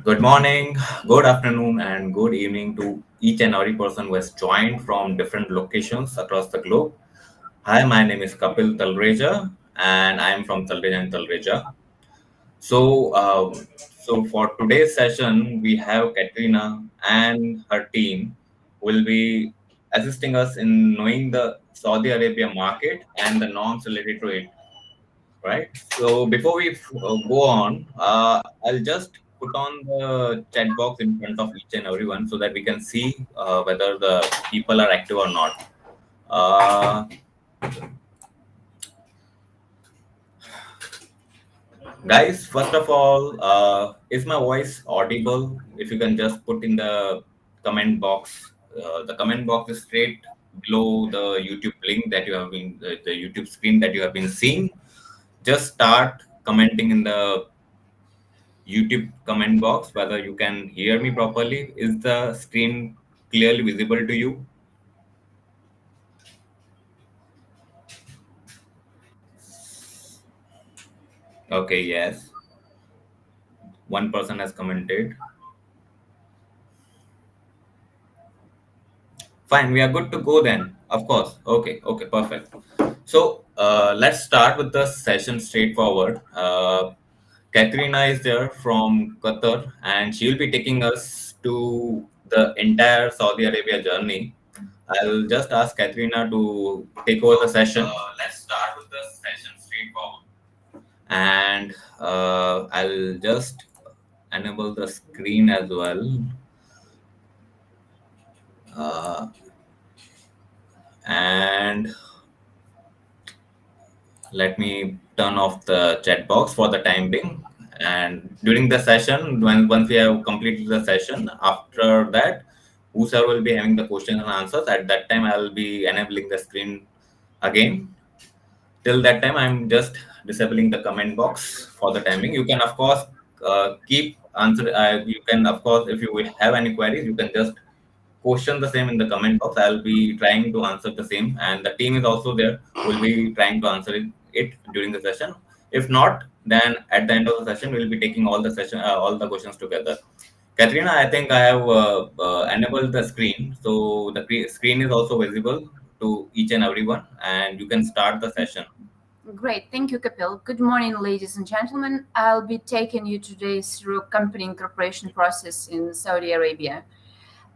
Good morning, good afternoon, and good evening to each and every person who has joined from different locations across the globe. Hi, my name is Kapil Talreja, and I am from Talreja and Talreja. So, for today's session, we have Katrina and her team will be assisting us in knowing the Saudi Arabia market and the norms related to it. Right. So before we go on, I'll just put on the chat box in front of each and everyone so that we can see whether the people are active or not. Uh, Guys, first of all, is my voice audible? If you can just put in the comment box. The comment box is straight below the YouTube link that you have been, the YouTube screen that you have been seeing. Just start commenting in the YouTube comment box whether you can hear me properly. Is the screen clearly visible to you? Okay, yes. One person has commented. Fine, we are good to go then. Of course. Okay, okay, perfect. So let's start with the session straightforward. Katrina is there from Qatar and she will be taking us to the entire Saudi Arabia journey. I'll just ask Katrina to take over the session. Let's start with the session straightforward. And I'll just enable the screen as well. Uh, and let me turn off the chat box for the time being. And during the session, when once we have completed the session, after that, whoever will be having the questions and answers, at that time I will be enabling the screen again. Till that time, I'm just disabling the comment box for the timing. You can, of course, keep answer. You can, of course, if you will have any queries, you can just question the same in the comment box. I'll be trying to answer the same, and the team is also there. Will be trying to answer it during the session. If not, then at the end of the session, we'll be taking all the questions together. Katrina, I think I have enabled the screen, so the screen is also visible to each and everyone, and you can start the session. Great, thank you, Kapil. Good morning, ladies and gentlemen. I'll be taking you today through company incorporation process in Saudi Arabia.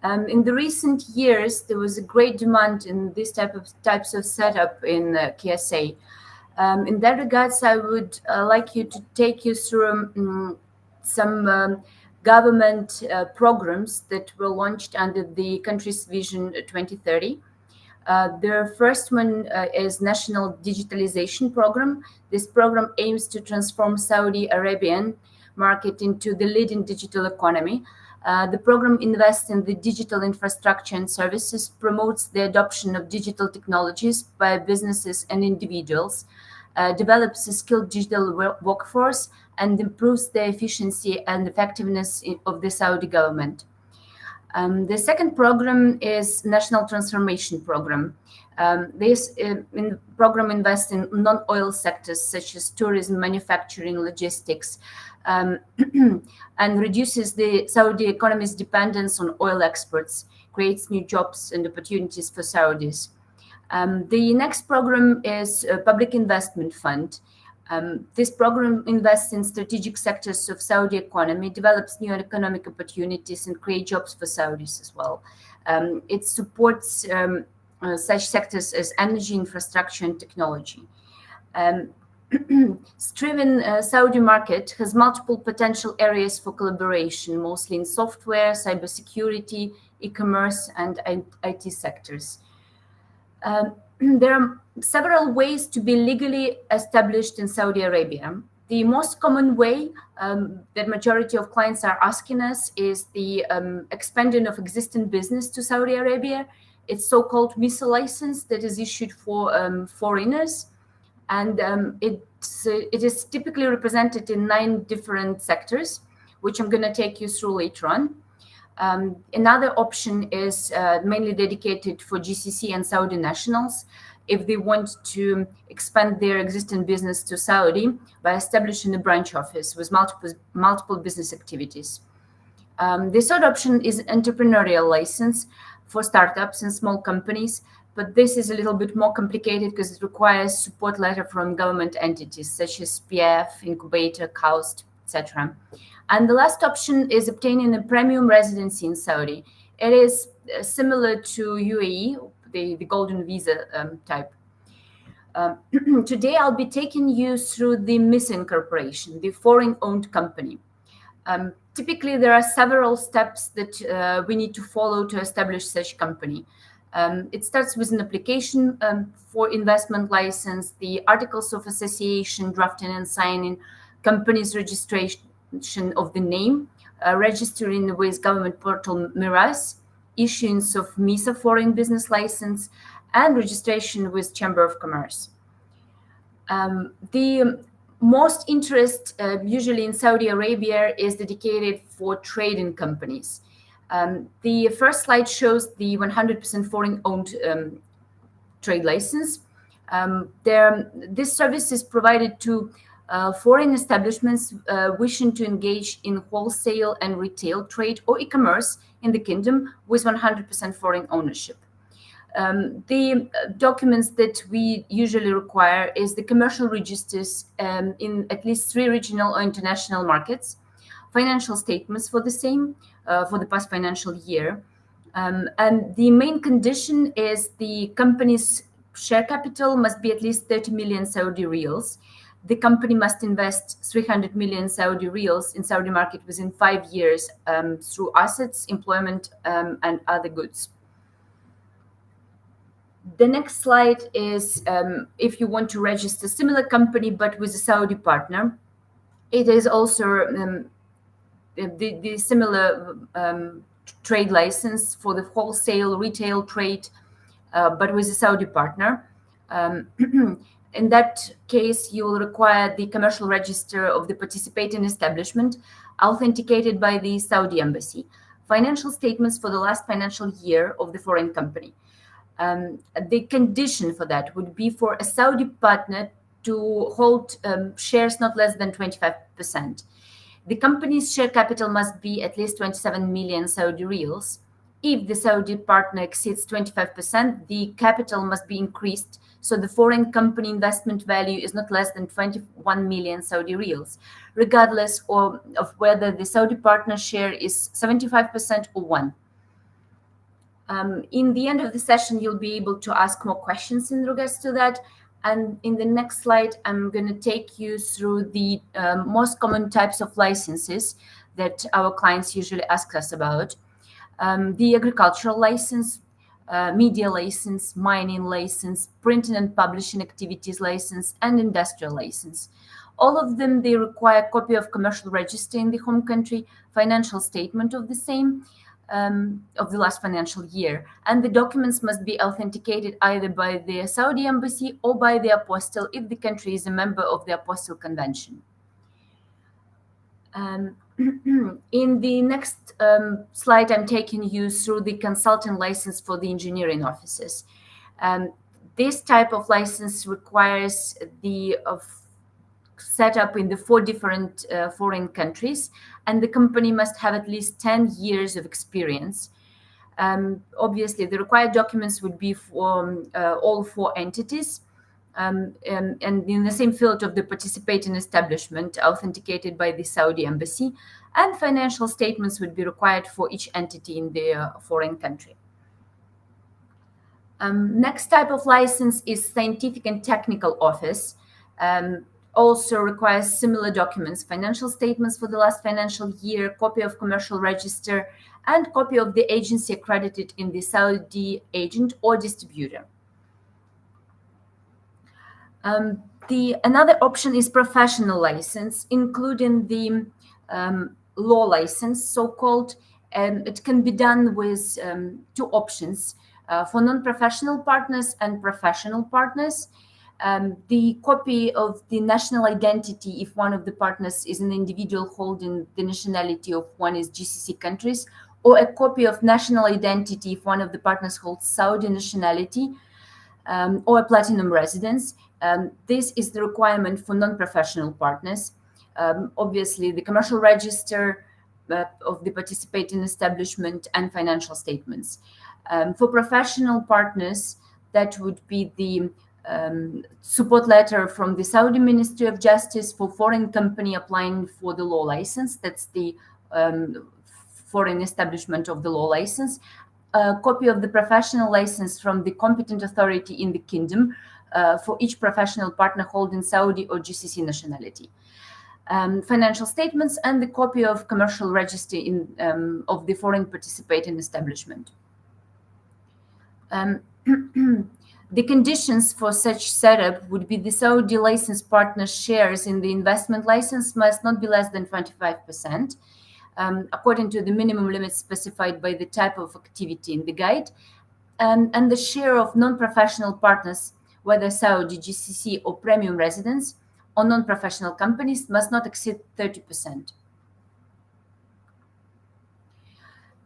In the recent years, there was a great demand in this types of setup in KSA. In that regards, I would like you to take you through some government programs that were launched under the country's Vision 2030. Their first one is National Digitalization Program. This program aims to transform Saudi Arabian market into the leading digital economy. The program invests in the digital infrastructure and services, promotes the adoption of digital technologies by businesses and individuals, develops a skilled digital workforce, and improves the efficiency and effectiveness of the Saudi government. The second program is National Transformation Program. This program invests in non-oil sectors such as tourism, manufacturing, logistics, um, and reduces the Saudi economy's dependence on oil exports, creates new jobs and opportunities for Saudis. The next program is a Public Investment Fund. This program invests in strategic sectors of Saudi economy, develops new economic opportunities, and create jobs for Saudis as well. It supports such sectors as energy, infrastructure, and technology. Um, Striven Saudi market has multiple potential areas for collaboration, mostly in software, cybersecurity, e-commerce, and IT sectors. There are several ways to be legally established in Saudi Arabia. The most common way that majority of clients are asking us is the expanding of existing business to Saudi Arabia. It's so-called MISA license that is issued for foreigners, and it is typically represented in 9 different sectors, which I'm going to take you through later on. Another option is mainly dedicated for GCC and Saudi nationals if they want to expand their existing business to Saudi by establishing a branch office with multiple business activities. The third option is entrepreneurial license for startups and small companies, but this is a little bit more complicated because it requires support letter from government entities such as PF, incubator, KAUST, etc. And the last option is obtaining a premium residency in Saudi. It is similar to UAE, the golden visa type. Today, I'll be taking you through the MIS incorporation, the foreign-owned company. Typically, there are several steps that we need to follow to establish such company. It starts with an application for investment license, the articles of association, drafting and signing, company's registration of the name, registering with government portal MIRAS, issuance of MISA foreign business license, and registration with Chamber of Commerce. The most interest usually in Saudi Arabia is dedicated for trading companies. The first slide shows the 100% foreign-owned trade license. This service is provided to foreign establishments wishing to engage in wholesale and retail trade or e-commerce in the kingdom with 100% foreign ownership. The documents that we usually require is the commercial registers in at least 3 regional or international markets, financial statements for the same for the past financial year. And the main condition is the company's share capital must be at least 30 million Saudi riyals. The company must invest 300 million Saudi riyals in Saudi market within 5 years through assets, employment, and other goods. The next slide is if you want to register similar company but with a Saudi partner. It is also the similar trade license for the wholesale retail trade, but with a Saudi partner. In that case, you will require the commercial register of the participating establishment, authenticated by the Saudi embassy, financial statements for the last financial year of the foreign company. The condition for that would be for a Saudi partner to hold shares not less than 25%. The company's share capital must be at least 27 million Saudi riyals. If the Saudi partner exceeds 25%, the capital must be increased, so the foreign company investment value is not less than 21 million Saudi riyals, regardless of whether the Saudi partner share is 75% or 1. In the end of the session, you'll be able to ask more questions in regards to that. And in the next slide, I'm going to take you through the most common types of licenses that our clients usually ask us about. The agricultural license, media license, mining license, printing and publishing activities license, and industrial license. All of them, they require a copy of commercial register in the home country, financial statement of the same, of the last financial year, and the documents must be authenticated either by the Saudi embassy or by the apostille if the country is a member of the Apostille Convention. In the next slide, I'm taking you through the consultant license for the engineering offices. This type of license requires the set up in the 4 different foreign countries, and the company must have at least 10 years of experience. Obviously, the required documents would be for all 4 entities, and in the same field of the participating establishment, authenticated by the Saudi embassy, and financial statements would be required for each entity in the foreign country. Next type of license is scientific and technical office. Also requires similar documents, financial statements for the last financial year, copy of commercial register, and copy of the agency accredited in the Saudi agent or distributor. Another option is professional license, including the law license, so-called. It can be done with 2 options, for non-professional partners and professional partners. The copy of the national identity, if one of the partners is an individual holding the nationality of one is GCC countries, or a copy of national identity if one of the partners holds Saudi nationality, or a platinum residence. This is the requirement for non-professional partners. Obviously, the commercial register of the participating establishment and financial statements. For professional partners, that would be the support letter from the Saudi Ministry of Justice for foreign company applying for the law license. That's the foreign establishment of the law license. A copy of the professional license from the competent authority in the kingdom for each professional partner holding Saudi or GCC nationality. Financial statements and the copy of commercial register of the foreign participating establishment. The conditions for such setup would be the Saudi licensed partner's shares in the investment license must not be less than 25%, according to the minimum limits specified by the type of activity in the guide, and the share of non-professional partners, whether Saudi, GCC, or premium residents, or non-professional companies, must not exceed 30%.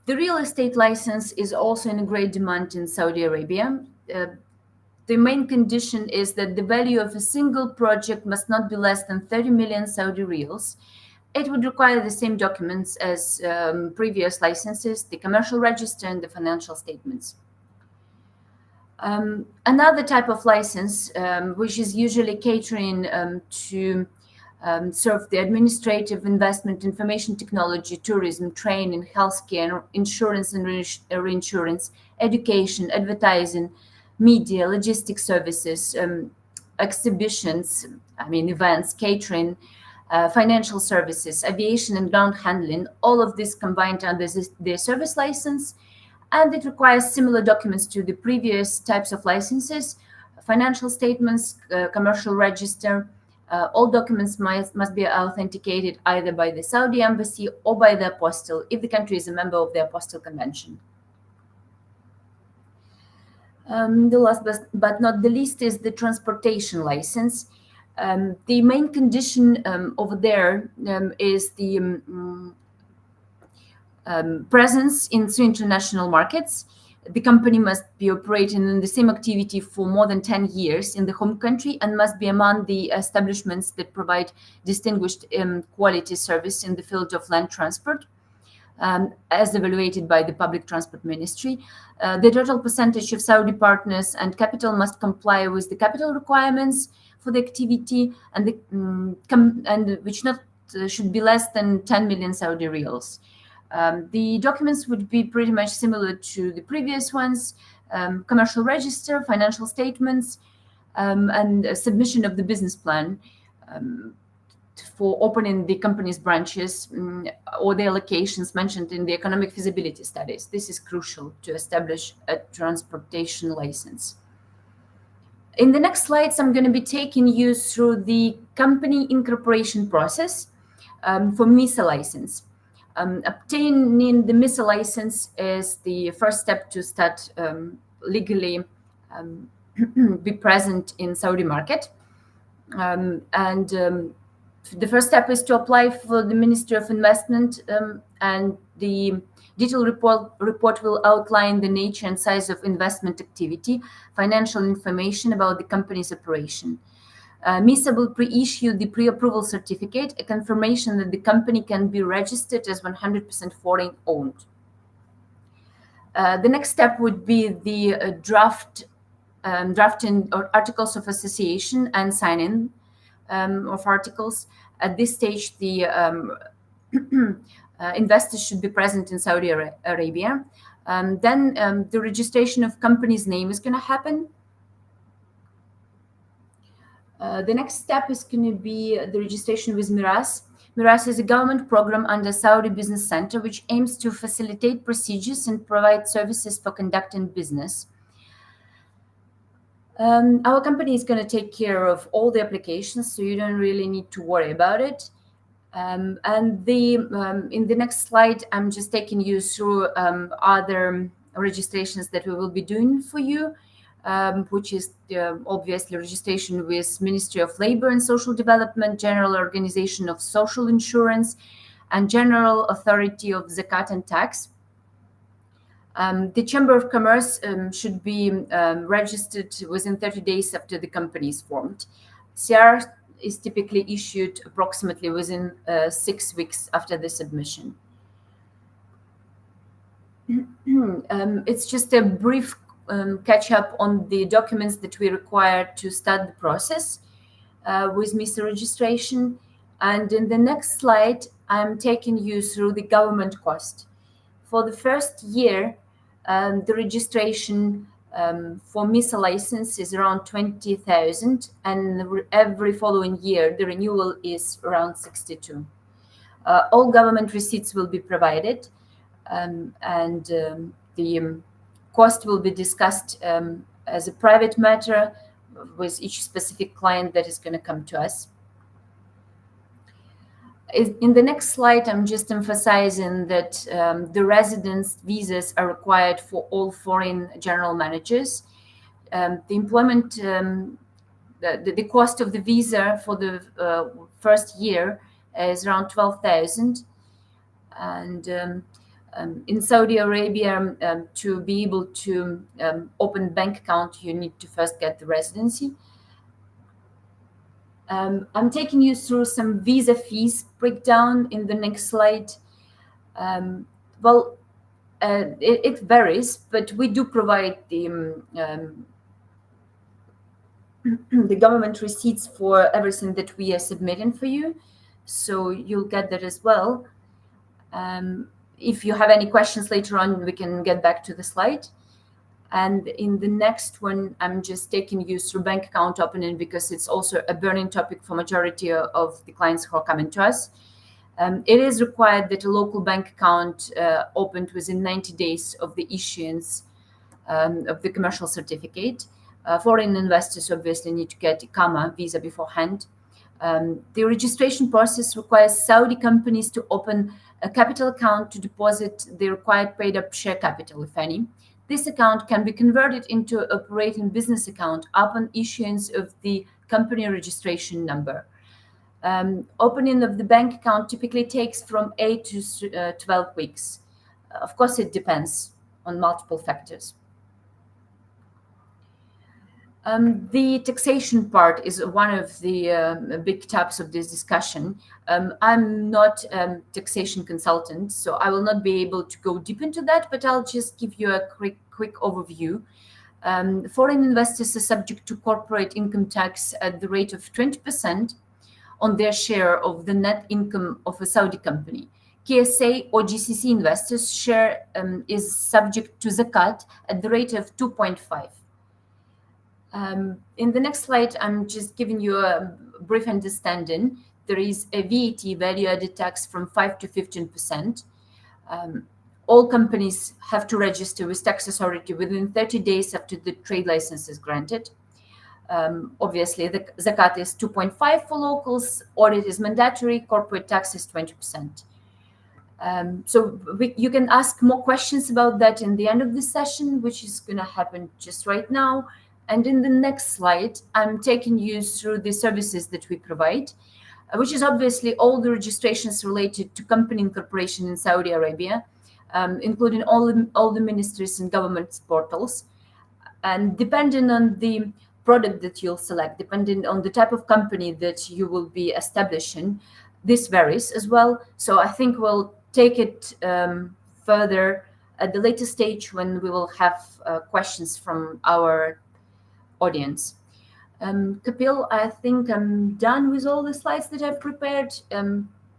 The real estate license is also in great demand in Saudi Arabia. The main condition is that the value of a single project must not be less than 30 million Saudi riyals. It would require the same documents as previous licenses, the commercial register and the financial statements. Another type of license, which is usually catering to serve the administrative, investment, information technology, tourism, training, healthcare, insurance and reinsurance, education, advertising, media, logistics services, exhibitions, events, catering, financial services, aviation and ground handling, all of this combined under the service license. And it requires similar documents to the previous types of licenses, financial statements, commercial register. All documents must be authenticated either by the Saudi embassy or by the apostille, if the country is a member of the Apostille Convention. The last but not the least is the transportation license. The main condition over there is the presence in 3 international markets. The company must be operating in the same activity for more than 10 years in the home country and must be among the establishments that provide distinguished quality service in the field of land transport, as evaluated by the Public Transport Ministry. The total percentage of Saudi partners and capital must comply with the capital requirements for the activity, and which not should be less than 10 million Saudi riyals. The documents would be pretty much similar to the previous ones: commercial register, financial statements, and a submission of the business plan for opening the company's branches or their locations mentioned in the economic feasibility studies. This is crucial to establish a transportation license. In the next slides, I'm going to be taking you through the company incorporation process for MISA license. Obtaining the MISA license is the first step to start legally be present in Saudi market. The first step is to apply for the Ministry of Investment, and the detailed report will outline the nature and size of investment activity, financial information about the company's operation. MISA will pre-issue the pre-approval certificate, a confirmation that the company can be registered as 100% foreign owned. The next step would be the drafting articles of association and signing of articles. At this stage, the investors should be present in Saudi Arabia. Then the registration of company's name is going to happen. The next step is going to be the registration with MIRAS. MIRAS is a government program under Saudi Business Center, which aims to facilitate procedures and provide services for conducting business. Our company is going to take care of all the applications, so you don't really need to worry about it. In the next slide, I'm just taking you through other registrations that we will be doing for you, which is obviously registration with Ministry of Labor and Social Development, General Organization of Social Insurance, and General Authority of Zakat and Tax. The Chamber of Commerce should be registered within 30 days after the company is formed. CR is typically issued approximately within 6 weeks after the submission. It's just a brief catch up on the documents that we require to start the process with MISA registration. And in the next slide, I'm taking you through the government cost. For the first year, the registration for MISA license is around 20,000, and every following year, the renewal is around 62. All government receipts will be provided, and the cost will be discussed as a private matter with each specific client that is going to come to us. In the next slide, I'm just emphasizing that the residence visas are required for all foreign general managers. The employment, the cost of the visa for the first year is around 12,000. And in Saudi Arabia, to be able to open bank account, you need to first get the residency. I'm taking you through some visa fees breakdown in the next slide. It varies, but we do provide the government receipts for everything that we are submitting for you, so you'll get that as well. If you have any questions later on, we can get back to the slide. And in the next one, I'm just taking you through bank account opening because it's also a burning topic for majority of the clients who are coming to us. It is required that a local bank account opened within 90 days of the issuance of the commercial certificate. Foreign investors obviously need to get IQAMA visa beforehand. The registration process requires Saudi companies to open a capital account to deposit the required paid-up share capital, if any. This account can be converted into an operating business account upon issuance of the company registration number. Opening of the bank account typically takes from 8 to 12 weeks. Of course, it depends on multiple factors. The taxation part is one of the big tabs of this discussion. I'm not a taxation consultant, so I will not be able to go deep into that, but I'll just give you a quick overview. Foreign investors are subject to corporate income tax at the rate of 20% on their share of the net income of a Saudi company. KSA or GCC investors' share is subject to zakat at the rate of 2.5. In the next slide, I'm just giving you a brief understanding. There is a VAT, value-added tax, from 5 to 15%. All companies have to register with tax authority within 30 days after the trade license is granted. Obviously, the zakat is 2.5 for locals, audit is mandatory, corporate tax is 20%. You can ask more questions about that in the end of this session, which is going to happen just right now. And in the next slide, I'm taking you through the services that we provide, which is obviously all the registrations related to company incorporation in Saudi Arabia, including all the ministries and government portals. And depending on the product that you'll select, depending on the type of company that you will be establishing, this varies as well. So I think we'll take it further at the later stage when we will have questions from our audience. Kapil, I think I'm done with all the slides that I've prepared.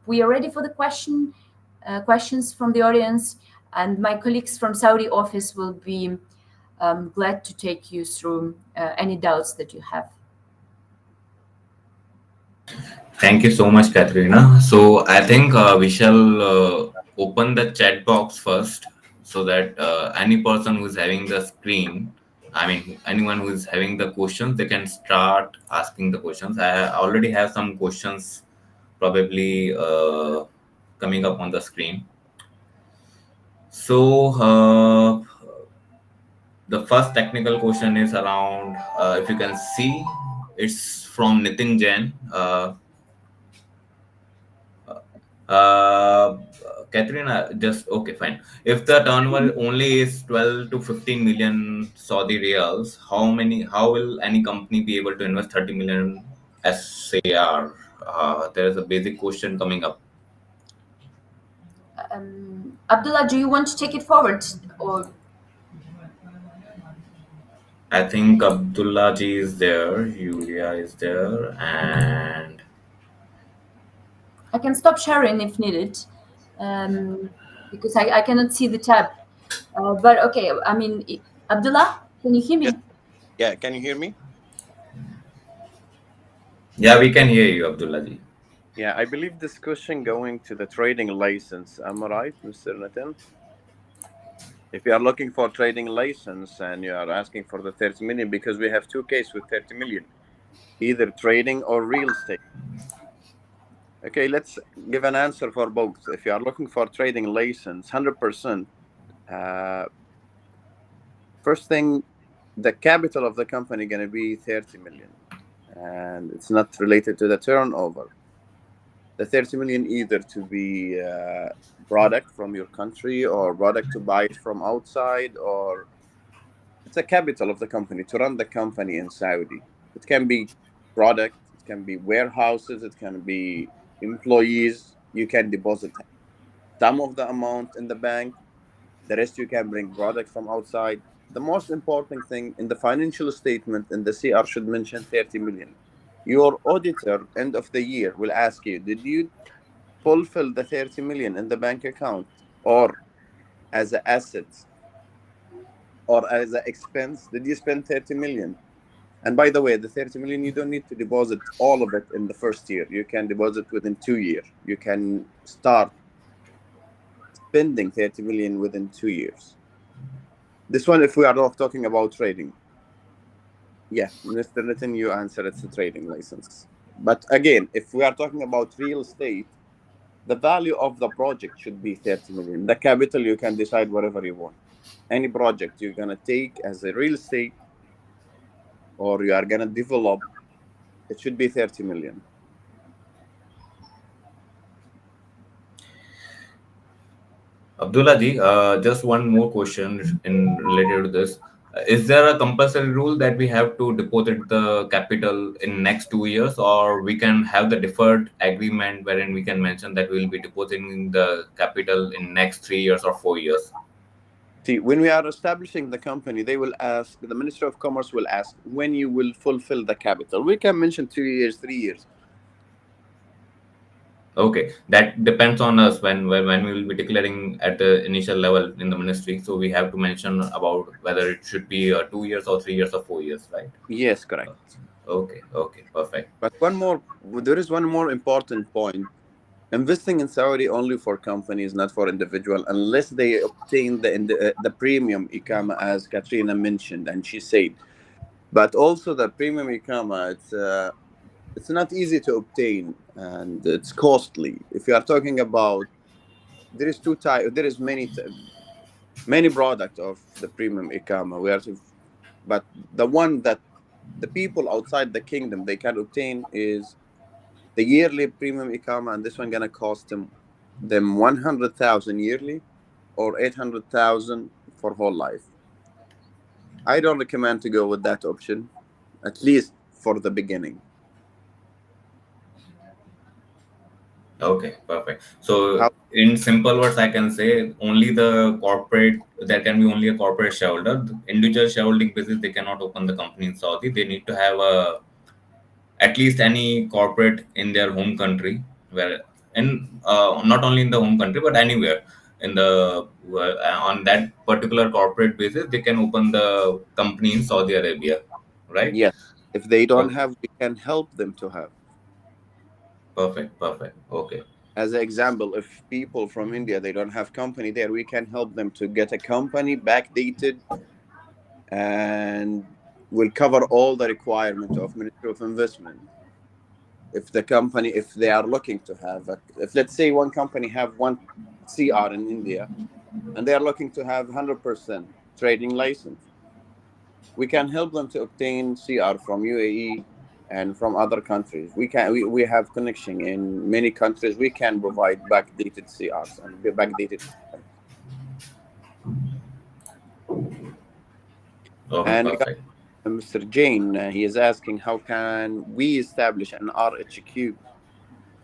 We are ready for the questions from the audience, and my colleagues from Saudi office will be glad to take you through any doubts that you have. Thank you so much, Kateryna. So I think we shall open the chat box first so that any person who is having the screen, I mean, anyone who is having the questions, they can start asking the questions. I already have some questions probably coming up on the screen. So the first technical question is around, if you can see, it's from Nitin Jain. Kateryna, just okay, fine. If the turnover only is 12 to 15 million Saudi riyals, how will any company be able to invest 30 million SAR? There is a basic question coming up. Abdullah, do you want to take it forward, or I think Abdullah ji is there, Julia is there, and I can stop sharing if needed, um, because I cannot see the tab. But okay, I mean, Abdullah, can you hear Yes. me? Yeah. Can you hear me? yeah, we can hear you, Abdullah ji. Yeah. I believe this question going to the trading license. Am I right, Mr. Nathan? If you are looking for trading license and you are asking for the 30 million, because we have two cases with 30 million, either trading or real estate. Okay, let's give an answer for both. If you are looking for trading license, 100%. Uh, First thing, the capital of the company gonna be 30 million, and it's not related to the turnover. The 30 million either to be product from your country or product to buy it from outside, or it's a capital of the company to run the company in Saudi. It can be product, it can be warehouses, it can be employees. You can deposit some of the amount in the bank, the rest you can bring product from outside. The most important thing in the financial statement in the CR should mention 30 million. Your auditor end of the year will ask you, did you fulfill the 30 million in the bank account, or as an asset, or as an expense? Did you spend 30 million? And by the way, the 30 million, you don't need to deposit all of it in the first year. You can deposit within 2 years. You can start spending 30 million within 2 years. This one, if we are not talking about trading. Yeah, Mr. Nathan, you answer it's a trading license. But again, if we are talking about real estate, the value of the project should be 30 million. The capital, you can decide whatever you want. Any project you're going to take as a real estate or you are going to develop, it should be 30 million. Abdullah ji, just one more question in related to this. Is there a compulsory rule that we have to deposit the capital in next 2 years, or we can have the deferred agreement wherein we can mention that we will be depositing the capital in next 3 years or 4 years? See, when we are establishing the company, they will ask, the Ministry of Commerce will ask when you will fulfill the capital. We can mention 2 years, 3 years. Okay, that depends on us when we will be declaring at the initial level in the ministry. So we have to mention about whether it should be 2 years or 3 years or 4 years, right? Yes, correct. Okay, okay, perfect. But there is one more important point. Investing in Saudi only for companies, not for individual, unless they obtain the premium ikama, as Katrina mentioned, and she said. But also the premium ikama, it's not easy to obtain and it's costly. If you are talking about, there is two type, there is many product of the premium ikama. But the one that the people outside the kingdom they can obtain is the yearly premium ikama, and this one gonna cost them 100,000 yearly or 800,000 for whole life. I don't recommend to go with that option, at least for the beginning. Okay, perfect. So How? in simple words, I can say only the corporate, there can be only a corporate shareholder. The individual shareholding basis, they cannot open the company in Saudi. They need to have a at least any corporate in their home country, where in not only in the home country but anywhere in the on that particular corporate basis, they can open the company in Saudi Arabia, right? Yes. If they don't Okay, have, we can help them to have. perfect, perfect. Okay, As an example, if people from India they don't have company there, we can help them to get a company backdated and will cover all the requirement of Ministry of Investment. If the company, if they are looking to have if let's say one company have one CR in India and they are looking to have 100% trading license, we can help them to obtain CR from UAE and from other countries. We have connection in many countries. We can provide backdated CRs and backdated systems. okay, And perfect. Mr. Jane, he is asking how can we establish an RHQ?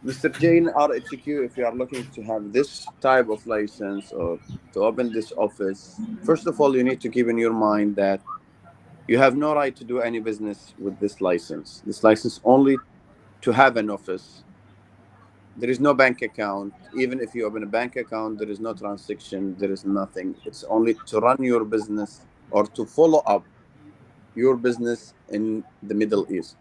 Mr. Jane RHQ, if you are looking to have this type of license or to open this office, first of all, you need to keep in your mind that you have no right to do any business with this license. This license only to have an office. There is no bank account. Even if you open a bank account, there is no transaction, there is nothing. It's only to run your business or to follow up your business in the Middle East.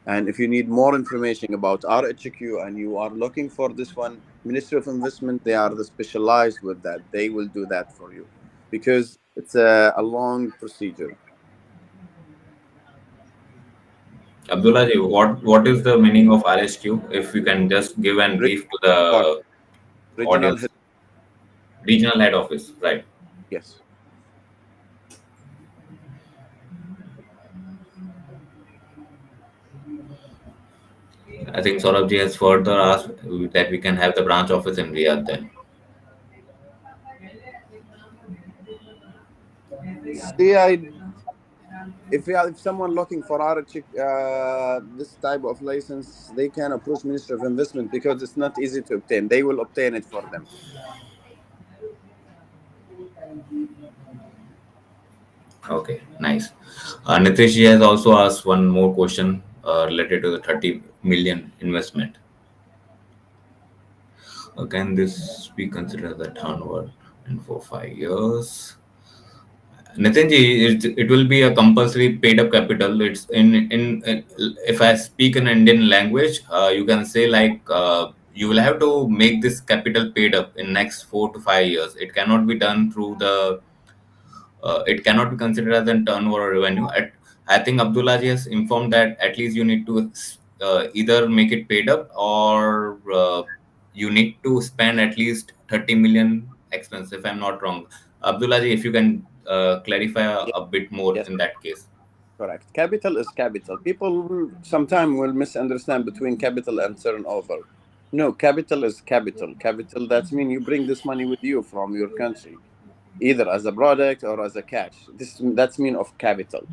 And if you need more information about RHQ and you are looking for this one, Ministry of Investment, they are the specialized with that. They will do that for you because it's a long procedure. Abdullah ji, what is the meaning of RSQ? If you can just give and Regional brief to headquarters, the regional audience. head, Regional head office, right? yes. I think Saurabh ji has further asked that we can have the branch office in Riyadh then. See, if someone looking for this type of license, they can approach Ministry of Investment because it's not easy to obtain. They will obtain it for them. Okay, nice. Nitish ji has also asked one more question related to the 30 million investment. Can this be considered the turnover in 4 5 years? Nitin ji, it will be a compulsory paid up capital. It's if I speak in Indian language, you can say like you will have to make this capital paid up in next 4 to 5 years. It cannot be done through the it cannot be considered as a turnover or revenue. I think Abdullah ji has informed that at least you need to either make it paid up or you need to spend at least 30 million expense, if I'm not wrong. Abdullah ji, if you can clarify Yes, a bit more yes, in that case. correct. Capital is capital. People will sometimes will misunderstand between capital and turnover. No, capital is capital. Capital, that means you bring this money with you from your country, either as a product or as a cash. That's mean of capital.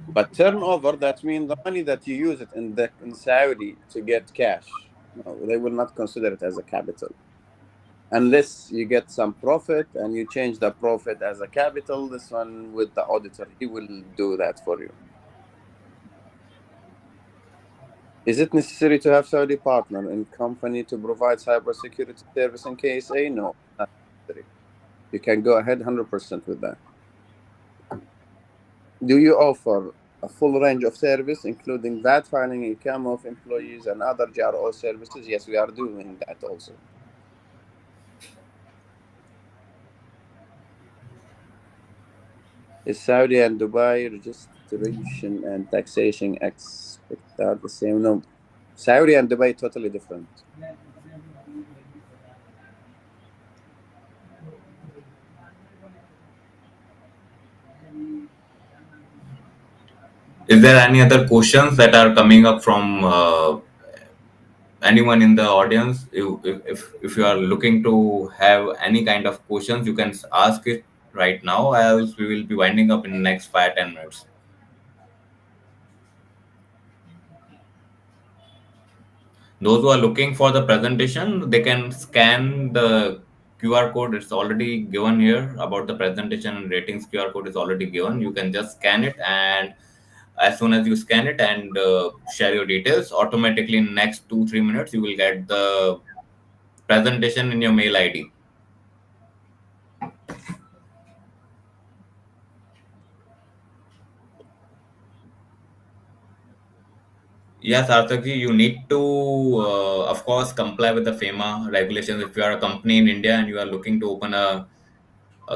But turnover, that means the money that you use it in Saudi to get cash. No, they will not consider it as a capital unless you get some profit and you change the profit as a capital. This one with the auditor, he will do that for you. Is it necessary to have Saudi partner in company to provide cybersecurity service in KSA? No, not necessary. You can go ahead 100% with that. Do you offer a full range of service, including VAT filing, income of employees, and other GRO services? Yes, we are doing that also. Is Saudi and Dubai registration and taxation aspect are the same? No, Saudi and Dubai totally different. Is there any other questions that are coming up from anyone in the audience? If you are looking to have any kind of questions, you can ask it right now, else we will be winding up in the next 5 10 minutes. Those who are looking for the presentation, they can scan the QR code. It's already given here about the presentation and ratings. QR code is already given. You can just scan it, and as soon as you scan it and share your details, automatically in next 2 3 minutes you will get the presentation in your mail ID. Yes, Arthakji, you need to, of course, comply with the FEMA regulations. If you are a company in India and you are looking to open a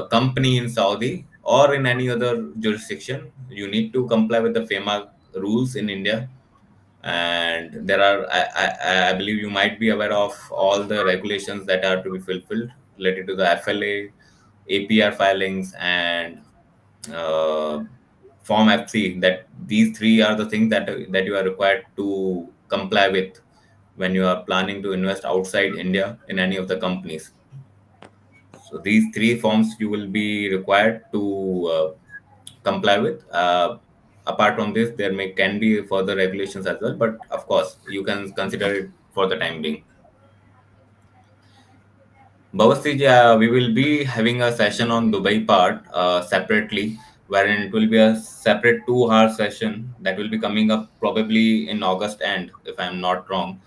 company in Saudi or in any other jurisdiction, you need to comply with the FEMA rules in India. And there are, I believe you might be aware of all the regulations that are to be fulfilled related to the FLA, APR filings, and uh, Form FC. That these three are the things that you are required to comply with when you are planning to invest outside India in any of the companies. So these three forms you will be required to comply with. Apart from this, there can be further regulations as well, but of course you can consider it for the time being. Bhavasiji, we will be having a session on Dubai part separately, wherein it will be a separate 2 hour session that will be coming up probably in August end, if I'm not wrong.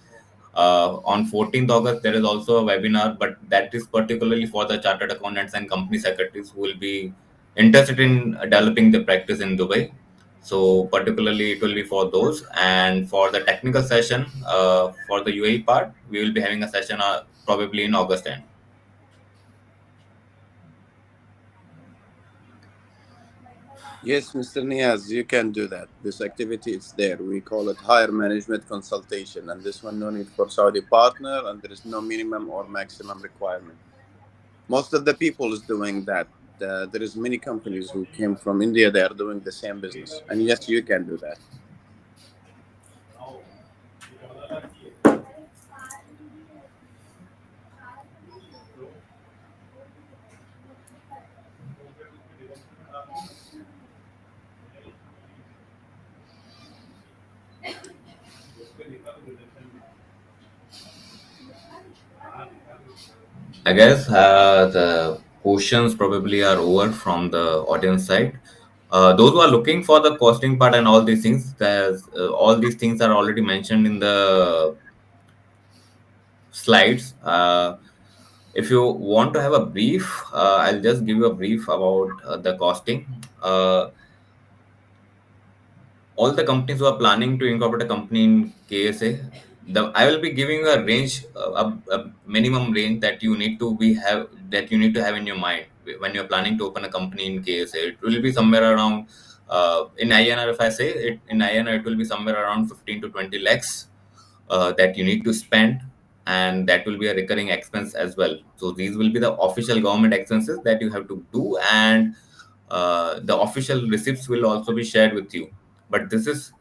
On 14th August, there is also a webinar, but that is particularly for the chartered accountants and company secretaries who will be interested in developing the practice in Dubai. So particularly it will be for those. And for the technical session, for the UAE part, we will be having a session probably in August end. Yes, Mr. Niaz, you can do that. This activity is there. We call it higher management consultation, and this one no need for Saudi partner, and there is no minimum or maximum requirement. Most of the people is doing that. There is many companies who came from India. They are doing the same business, and yes, you can do that. I guess the questions probably are over from the audience side. Those who are looking for the costing part and all these things, there's all these things are already mentioned in the slides. If you want to have a brief, I'll just give you a brief about the costing. All the companies who are planning to incorporate a company in KSA, I will be giving a range, a minimum range that you need to have in your mind when you're planning to open a company in KSA. It will be somewhere around in INR. If I say it in INR, it will be somewhere around 15 to 20 lakhs that you need to spend, and that will be a recurring expense as well. So these will be the official government expenses that you have to do, and the official receipts will also be shared with you. But this is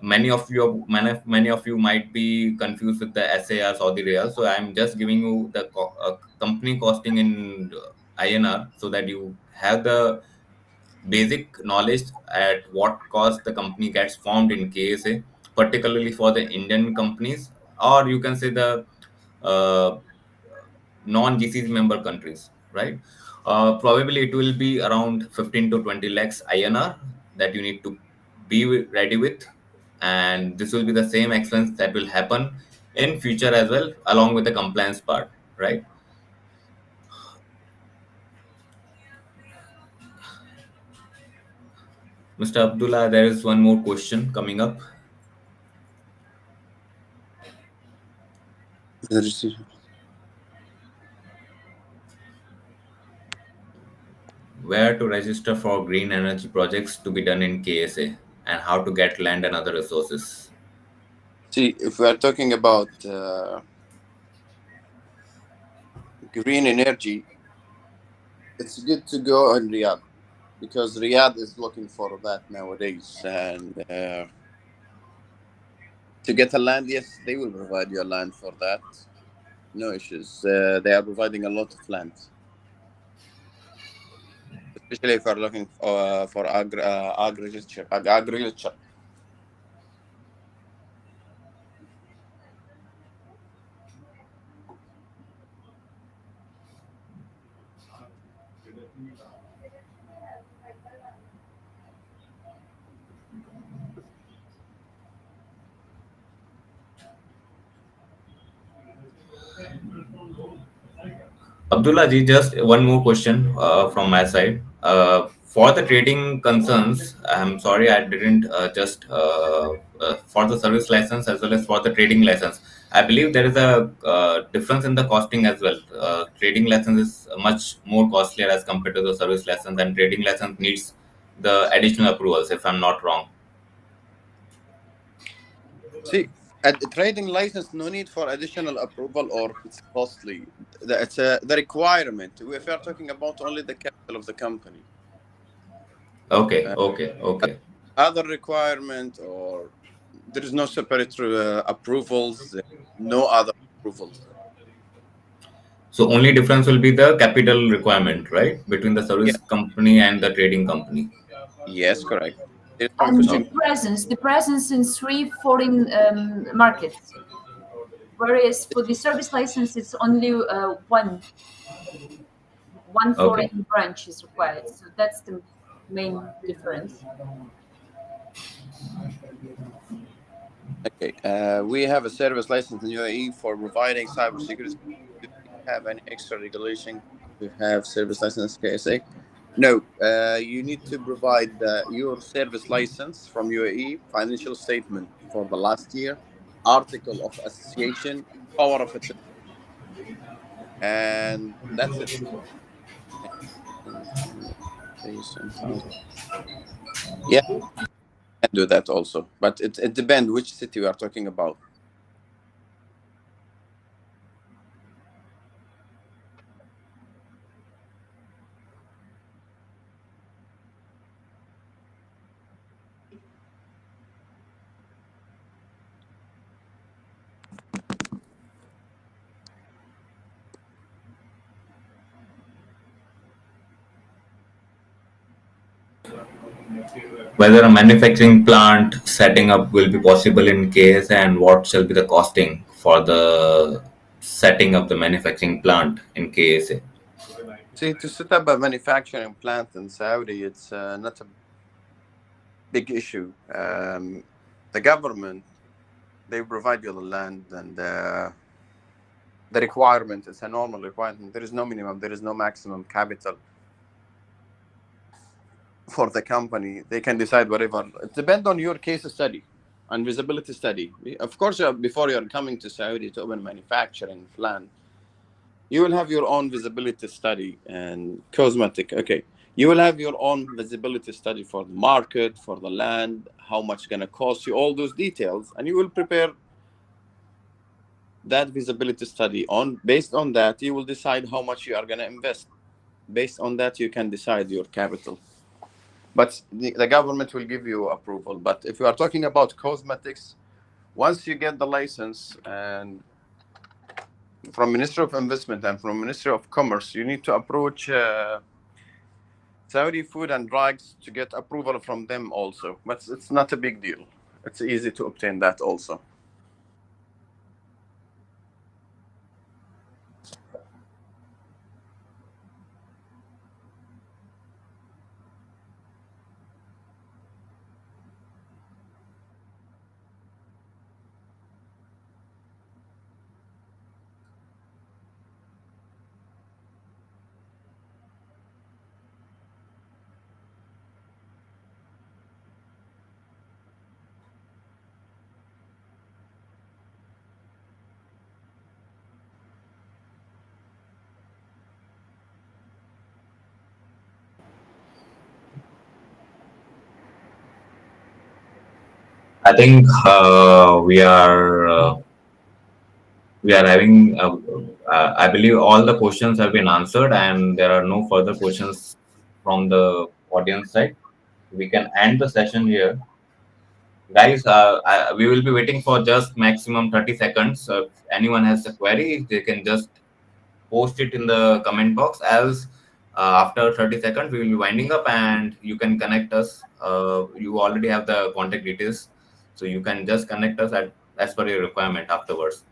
many of you might be confused with the SARs or the real. So I'm just giving you the company costing in INR so that you have the basic knowledge at what cost the company gets formed in KSA, particularly for the Indian companies, or you can say the uh, non-GCC member countries, right? Probably it will be around 15 to 20 lakhs INR that you need to be ready with, and this will be the same expense that will happen in future as well, along with the compliance part, right? Mr. Abdullah, there is one more question coming up. Where to register for green energy projects to be done in KSA, and how to get land and other resources. See, if we are talking about green energy, it's good to go in Riyadh because Riyadh is looking for that nowadays. And to get a land, yes, they will provide you a land for that. No issues. They are providing a lot of land, especially if you're looking for agriculture. Agriculture. Abdullah ji, just one more question from my side. For the trading concerns, I'm sorry I didn't for the service license as well as for the trading license. I believe there is a difference in the costing as well. Trading license is much more costlier as compared to the service license, and trading license needs the additional approvals, if I'm not wrong. See, at the trading license, no need for additional approval or it's costly. It's the requirement. If you're talking about only the capital of the company, Okay, uh, okay, okay. other requirement or there is no separate approvals, no other approvals. So only difference will be the capital requirement, right, between the Yeah. service company and the trading company. Yes, correct. There's no And question. Okay. the presence in 3 foreign markets. Whereas for the service license, it's only one Okay. foreign branch is required. So that's the main difference. Okay. We have a service license in UAE for providing cybersecurity. Do we have any extra regulation? We have service license KSA. No, you need to provide your service license from UAE, financial statement for the last year, article of association, power of attorney, and that's it. Yeah, I can do that also, but it depends which city we are talking about. Whether a manufacturing plant setting up will be possible in KSA and what shall be the costing for the setting up the manufacturing plant in KSA. See, to set up a manufacturing plant in Saudi, it's not a big issue. The government, they provide you the land, and the requirement is a normal requirement. There is no minimum, there is no maximum capital for the company. They can decide whatever. It depends on your case study and visibility study. Of course, before you're coming to Saudi to open a manufacturing plant, you will have your own visibility study and cosmetic. Okay. You will have your own visibility study for the market, for the land, how much it's going to cost you, all those details. And you will prepare that visibility study on. Based on that, you will decide how much you are going to invest. Based on that, you can decide your capital. But the government will give you approval. But if you are talking about cosmetics, once you get the license and from Ministry of Investment and from Ministry of Commerce, you need to approach Saudi Food and Drugs to get approval from them also. But it's not a big deal. It's easy to obtain that also. I think we are having. I believe all the questions have been answered, and there are no further questions from the audience side. We can end the session here, guys. We will be waiting for just maximum 30 seconds. So if anyone has a query, they can just post it in the comment box. Else, after 30 seconds, we will be winding up, and you can connect us. You already have the contact details, so you can just connect us at as per your requirement afterwards.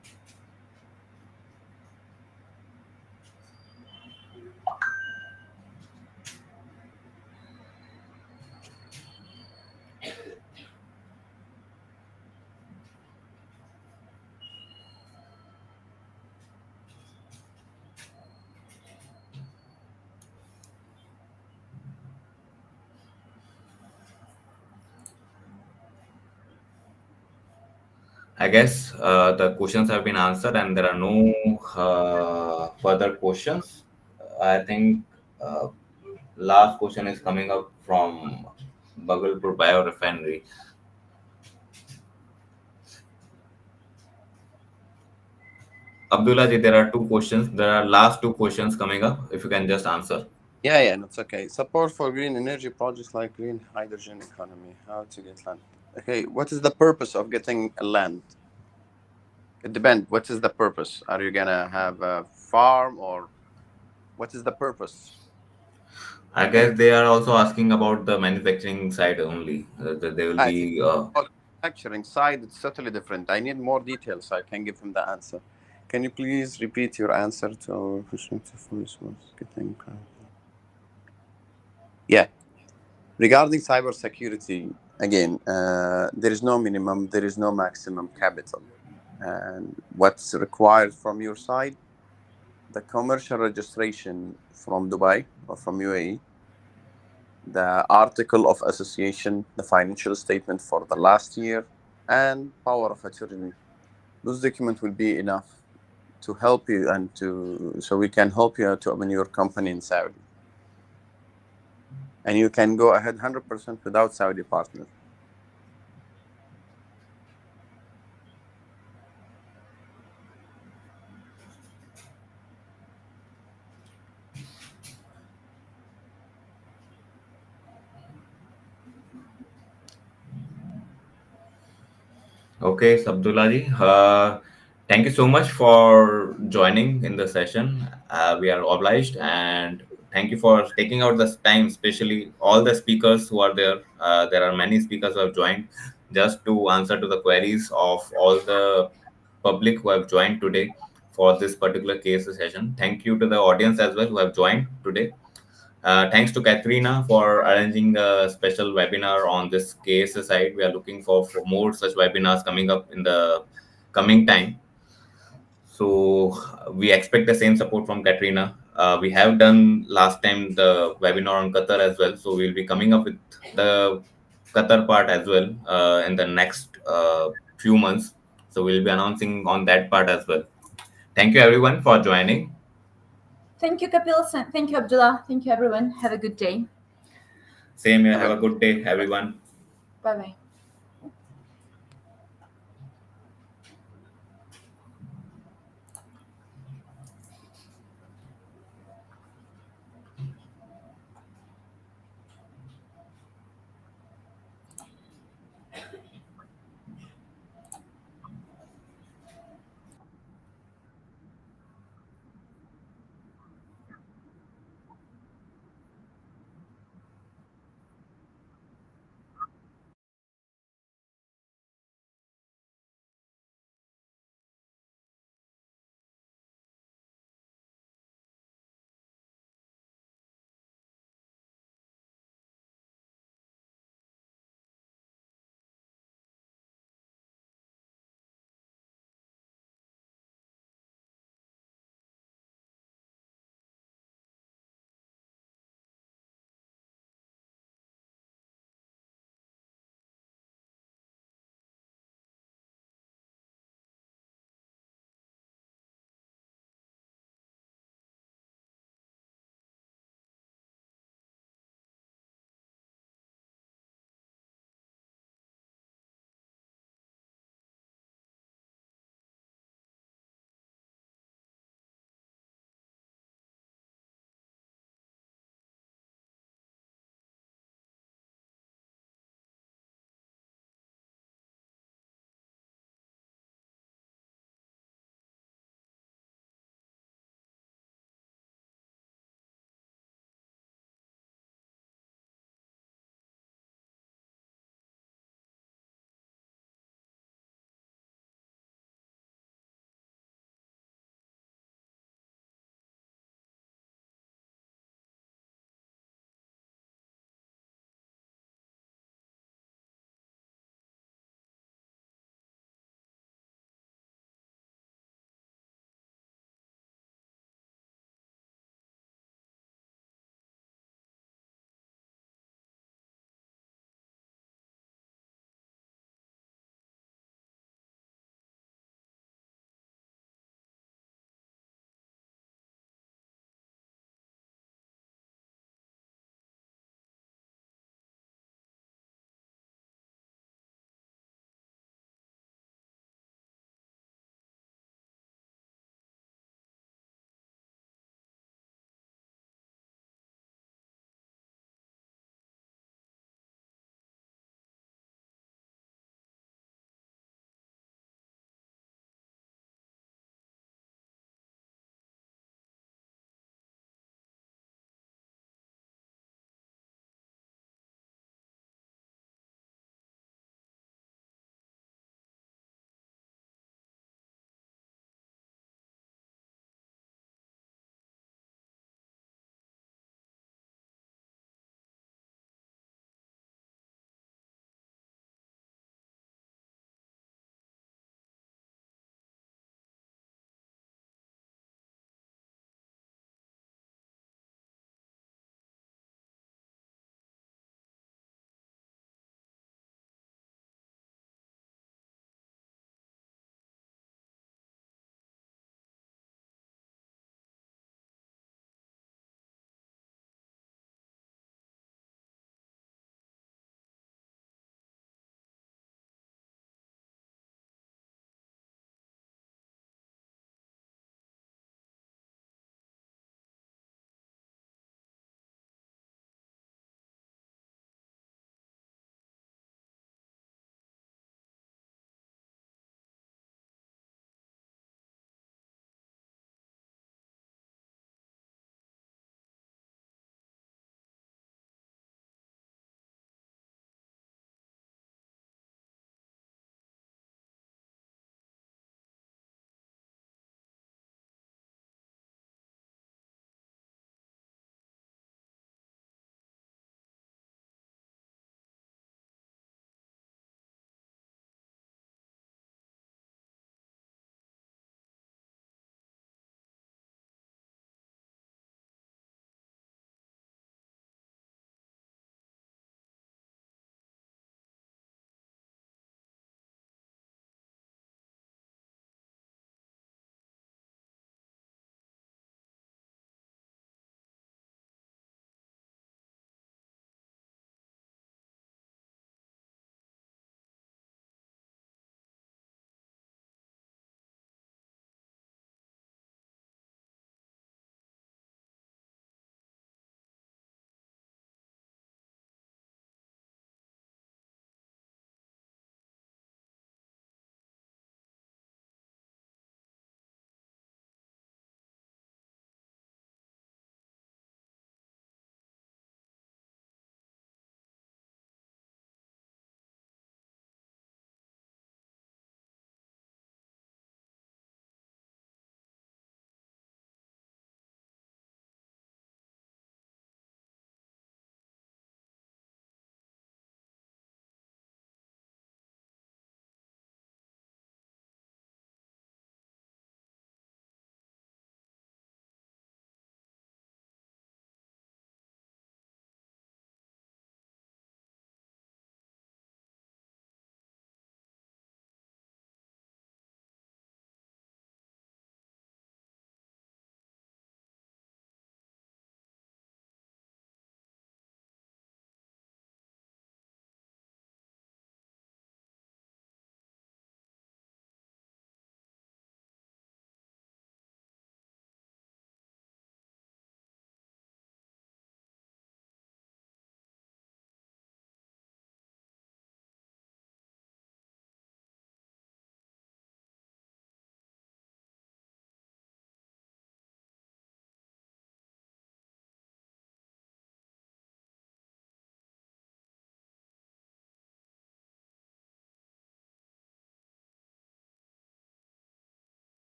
I guess the questions have been answered, and there are no further questions. I think last question is coming up from Bhagalpur Biorefinery. Abdullah ji, there are two questions. There are last two questions coming up. If you can just answer. Yeah, that's okay. Support for green energy projects like green hydrogen economy. How to get land? Okay, what is the purpose of getting a land? It depends. What is the purpose? Are you gonna have a farm or what is the purpose? I guess they are also asking about the manufacturing side only. They will I think be. manufacturing side, it's totally different. I need more details so I can give him the answer. Can you please repeat your answer to yeah. Regarding cybersecurity, again, there is no minimum, there is no maximum capital. And what's required from your side, the commercial registration from Dubai or from UAE, the article of association, the financial statement for the last year, and power of attorney. Those documents will be enough to help you and to so we can help you to open your company in Saudi. And you can go ahead 100% without Saudi partner. Okay, Sabdullah ji. Thank you so much for joining in the session. We are obliged, and thank you for taking out this time, especially all the speakers who are there. There are many speakers who have joined just to answer to the queries of all the public who have joined today for this particular case session. Thank you to the audience as well who have joined today. Thanks to Kateryna for arranging the special webinar on this KSA side. We are looking for more such webinars coming up in the coming time. So we expect the same support from Kateryna. We have done last time the webinar on Qatar as well. So we'll be coming up with the Qatar part as well in the next few months. So we'll be announcing on that part as well. Thank you everyone for joining. Thank you, Kapil. Thank you, Abdullah. Thank you, everyone. Have a good day. Same here. Have a good day, everyone. Bye-bye.